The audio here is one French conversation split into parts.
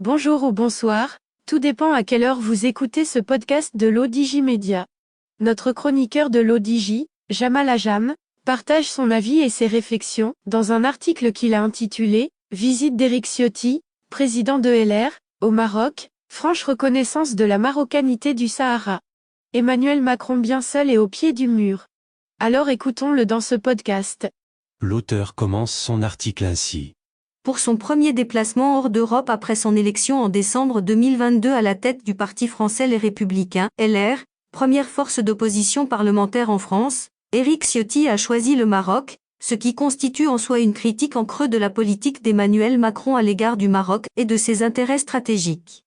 Bonjour ou bonsoir, tout dépend à quelle heure vous écoutez ce podcast de l'ODJ Média. Notre chroniqueur de l'ODJ, Jamal Ajam, partage son avis et ses réflexions dans un article qu'il a intitulé « Visite d'Éric Ciotti, président de LR, au Maroc, franche reconnaissance de la marocanité du Sahara. Emmanuel Macron bien seul et au pied du mur ». Alors écoutons-le dans ce podcast. L'auteur commence son article ainsi. Pour son premier déplacement hors d'Europe après son élection en décembre 2022 à la tête du Parti français Les Républicains, LR, première force d'opposition parlementaire en France, Éric Ciotti a choisi le Maroc, ce qui constitue en soi une critique en creux de la politique d'Emmanuel Macron à l'égard du Maroc et de ses intérêts stratégiques.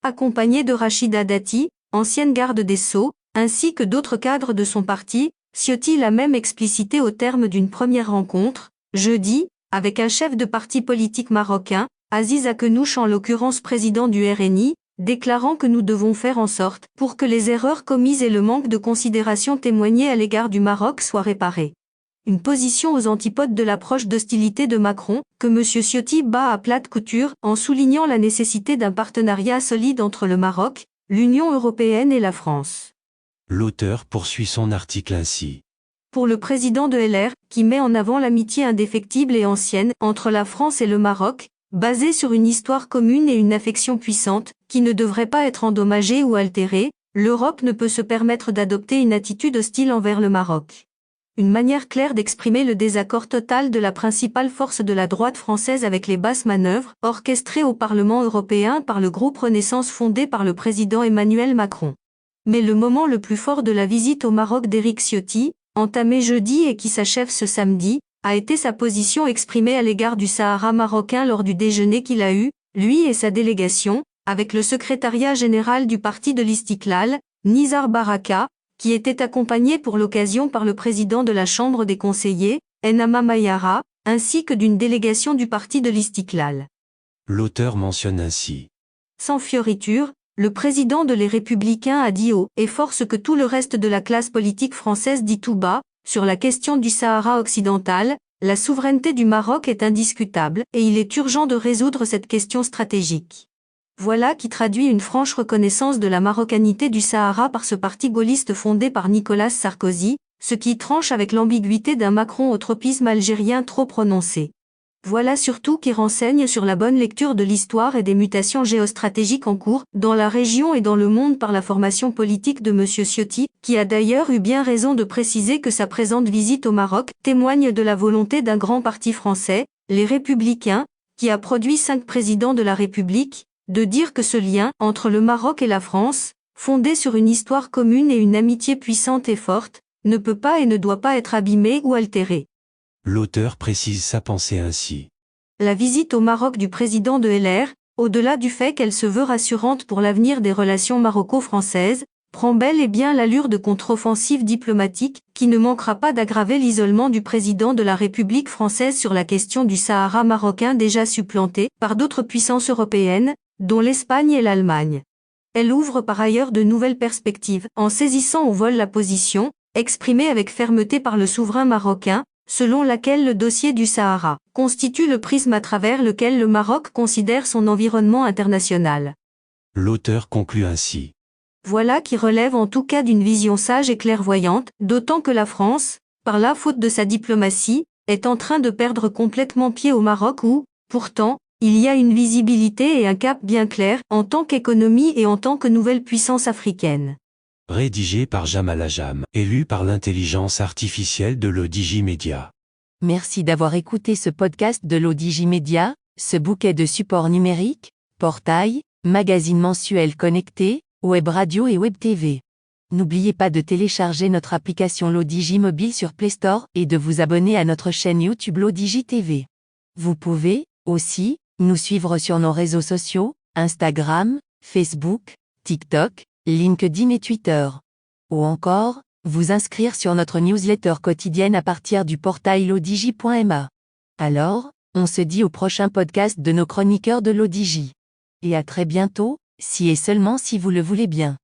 Accompagné de Rachida Dati, ancienne garde des Sceaux, ainsi que d'autres cadres de son parti, Ciotti l'a même explicité au terme d'une première rencontre, jeudi, avec un chef de parti politique marocain, Aziz Akenouch en l'occurrence président du RNI, déclarant que nous devons faire en sorte pour que les erreurs commises et le manque de considération témoigné à l'égard du Maroc soient réparés. Une position aux antipodes de l'approche d'hostilité de Macron, que M. Ciotti bat à plate couture en soulignant la nécessité d'un partenariat solide entre le Maroc, l'Union européenne et la France. L'auteur poursuit son article ainsi. Pour le président de LR, qui met en avant l'amitié indéfectible et ancienne entre la France et le Maroc, basée sur une histoire commune et une affection puissante, qui ne devrait pas être endommagée ou altérée, l'Europe ne peut se permettre d'adopter une attitude hostile envers le Maroc. Une manière claire d'exprimer le désaccord total de la principale force de la droite française avec les basses manœuvres, orchestrées au Parlement européen par le groupe Renaissance fondé par le président Emmanuel Macron. Mais le moment le plus fort de la visite au Maroc d'Éric Ciotti, entamée jeudi et qui s'achève ce samedi, a été sa position exprimée à l'égard du Sahara marocain lors du déjeuner qu'il a eu, lui et sa délégation, avec le secrétariat général du parti de l'Istiklal, Nizar Baraka, qui était accompagné pour l'occasion par le président de la Chambre des conseillers, Ennama Mayara, ainsi que d'une délégation du parti de l'Istiklal. L'auteur mentionne ainsi. Sans fioriture, le président de Les Républicains a dit haut et fort ce que tout le reste de la classe politique française dit tout bas, sur la question du Sahara occidental, la souveraineté du Maroc est indiscutable et il est urgent de résoudre cette question stratégique. Voilà qui traduit une franche reconnaissance de la marocanité du Sahara par ce parti gaulliste fondé par Nicolas Sarkozy, ce qui tranche avec l'ambiguïté d'un Macron au tropisme algérien trop prononcé. Voilà surtout qui renseigne sur la bonne lecture de l'histoire et des mutations géostratégiques en cours dans la région et dans le monde par la formation politique de M. Ciotti, qui a d'ailleurs eu bien raison de préciser que sa présente visite au Maroc témoigne de la volonté d'un grand parti français, les Républicains, qui a produit 5 présidents de la République, de dire que ce lien entre le Maroc et la France, fondé sur une histoire commune et une amitié puissante et forte, ne peut pas et ne doit pas être abîmé ou altéré. L'auteur précise sa pensée ainsi. La visite au Maroc du président de LR, au-delà du fait qu'elle se veut rassurante pour l'avenir des relations maroco-françaises, prend bel et bien l'allure de contre-offensive diplomatique qui ne manquera pas d'aggraver l'isolement du président de la République française sur la question du Sahara marocain déjà supplanté par d'autres puissances européennes, dont l'Espagne et l'Allemagne. Elle ouvre par ailleurs de nouvelles perspectives en saisissant au vol la position, exprimée avec fermeté par le souverain marocain, selon laquelle le dossier du Sahara constitue le prisme à travers lequel le Maroc considère son environnement international. L'auteur conclut ainsi. Voilà qui relève en tout cas d'une vision sage et clairvoyante, d'autant que la France, par la faute de sa diplomatie, est en train de perdre complètement pied au Maroc où, pourtant, il y a une visibilité et un cap bien clair en tant qu'économie et en tant que nouvelle puissance africaine. Rédigé par Jamal Ajam, élu par l'intelligence artificielle de l'ODJ Média. Merci d'avoir écouté ce podcast de l'ODJ Média, ce bouquet de supports numériques, portail, magazine mensuel connecté, web radio et web TV. N'oubliez pas de télécharger notre application l'ODJ Mobile sur Play Store et de vous abonner à notre chaîne YouTube l'ODJ TV. Vous pouvez, aussi, nous suivre sur nos réseaux sociaux, Instagram, Facebook, TikTok, LinkedIn et Twitter. Ou encore, vous inscrire sur notre newsletter quotidienne à partir du portail l'odj.ma. Alors, on se dit au prochain podcast de nos chroniqueurs de l'ODJ. Et à très bientôt, si et seulement si vous le voulez bien.